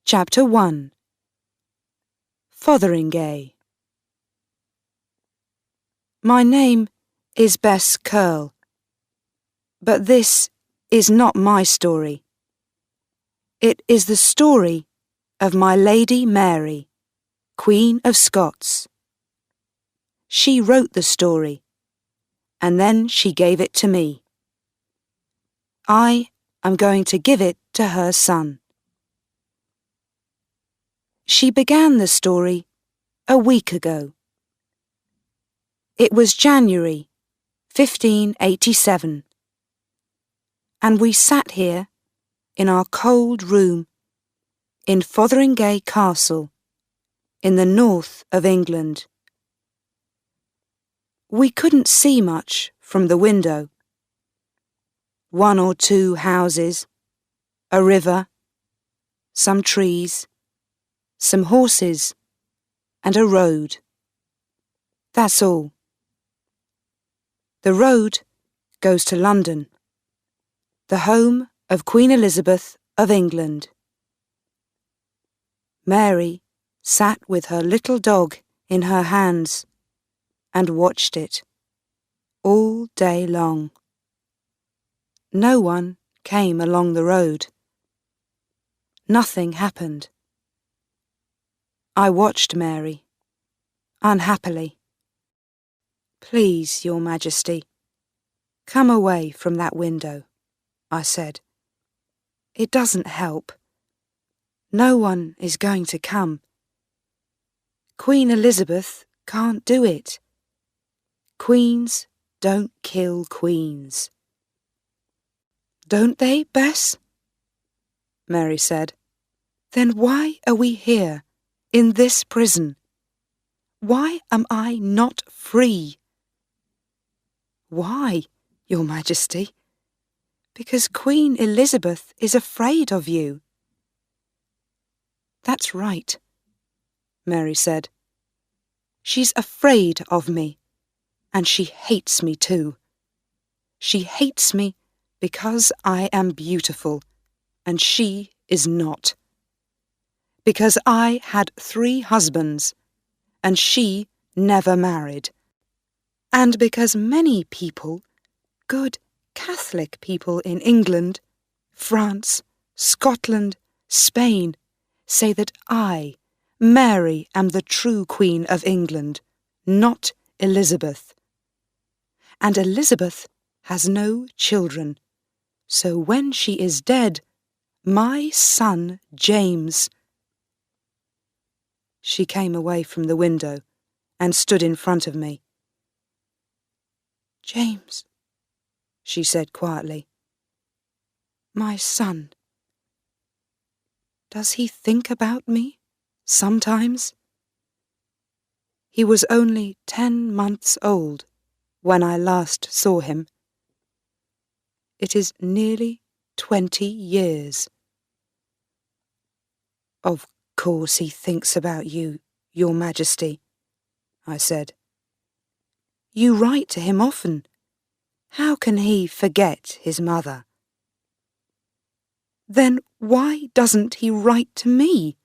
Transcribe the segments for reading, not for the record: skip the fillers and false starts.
Chapter 1. Fotheringay. My name is Bess Curl, but this is not my story. It is the story of my Lady Mary, Queen of Scots. She wrote the story, and then she gave it to me. I am going to give it to her son. She began the story a week ago. It was January 1587, and we sat here in our cold room in Fotheringay Castle in the north of England. We couldn't see much from the window. 1 or 2 houses, a river, some trees, some horses, and a road. That's all. The road goes to London, the home of Queen Elizabeth of England. Mary sat with her little dog in her hands and watched it all day long. No one came along the road. Nothing happened. I watched Mary, unhappily. "Please, Your Majesty, come away from that window," I said. "It doesn't help. No one is going to come. Queen Elizabeth can't do it. Queens don't kill queens." "Don't they, Bess?" Mary said. "Then why are we here, in this prison? Why am I not free?" "Why, Your Majesty? Because Queen Elizabeth is afraid of you." "That's right," Mary said. "She's afraid of me, and she hates me too. She hates me because I am beautiful, and she is not. Because I had 3 husbands, and she never married. And because many people, good Catholic people in England, France, Scotland, Spain, say that I, Mary, am the true Queen of England, not Elizabeth. And Elizabeth has no children, so when she is dead, my son James... She came away from the window and stood in front of me. "James," she said quietly. "My son. Does he think about me sometimes?" He was only 10 months old when I last saw him. It is nearly 20 years. "Of course he thinks about you, Your Majesty," I said. "You write to him often. How can he forget his mother?" "Then why doesn't he write to me?"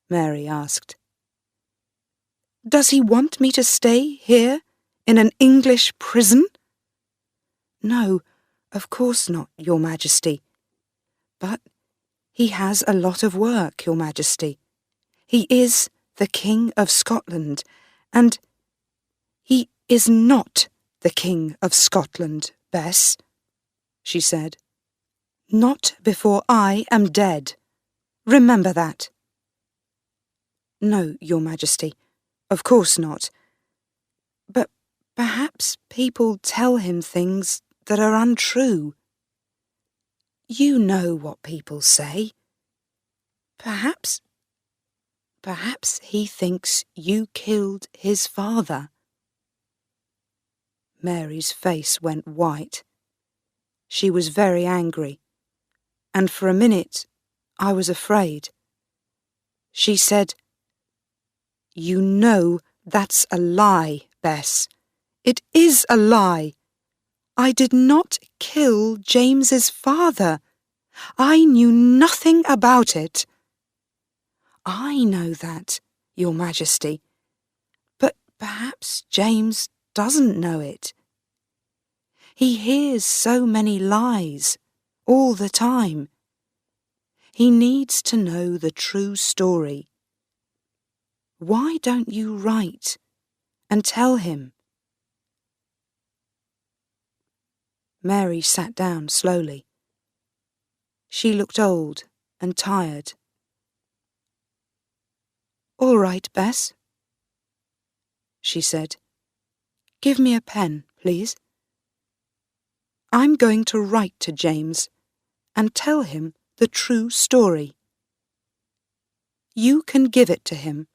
Mary asked. "Does he want me to stay here in an English prison?" "No, of course not, Your Majesty. But he has a lot of work, Your Majesty. He is the King of Scotland, and he is not the King of Scotland, Bess," she said. "Not before I am dead. Remember that." "No, Your Majesty, of course not. But perhaps people tell him things that are untrue. You know what people say. Perhaps he thinks you killed his father." Mary's face went white. She was very angry, and for a minute I was afraid. She said, "You know that's a lie, Bess. It is a lie. I did not kill James's father. I knew nothing about it." I know that, Your Majesty, but perhaps James doesn't know it. He hears so many lies all the time. He needs to know the true story. Why don't you write and tell him? Mary sat down slowly. She looked old and tired. "All right, Bess," she said. "Give me a pen, please. I'm going to write to James and tell him the true story. You can give it to him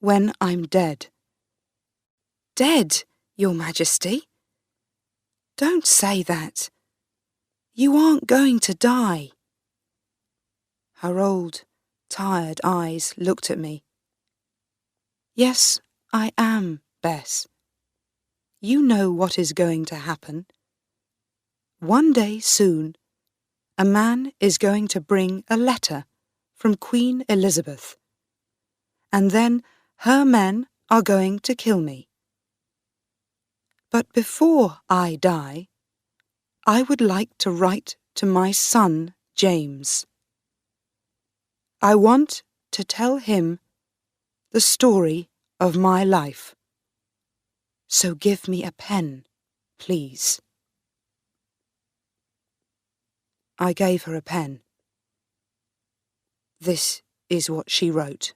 when I'm dead." "Dead, Your Majesty? Don't say that. You aren't going to die." Her old, tired eyes looked at me. "Yes, I am, Bess. You know what is going to happen. One day soon, a man is going to bring a letter from Queen Elizabeth, and then her men are going to kill me. But before I die, I would like to write to my son, James. I want to tell him the story of my life. So give me a pen, please." I gave her a pen. This is what she wrote.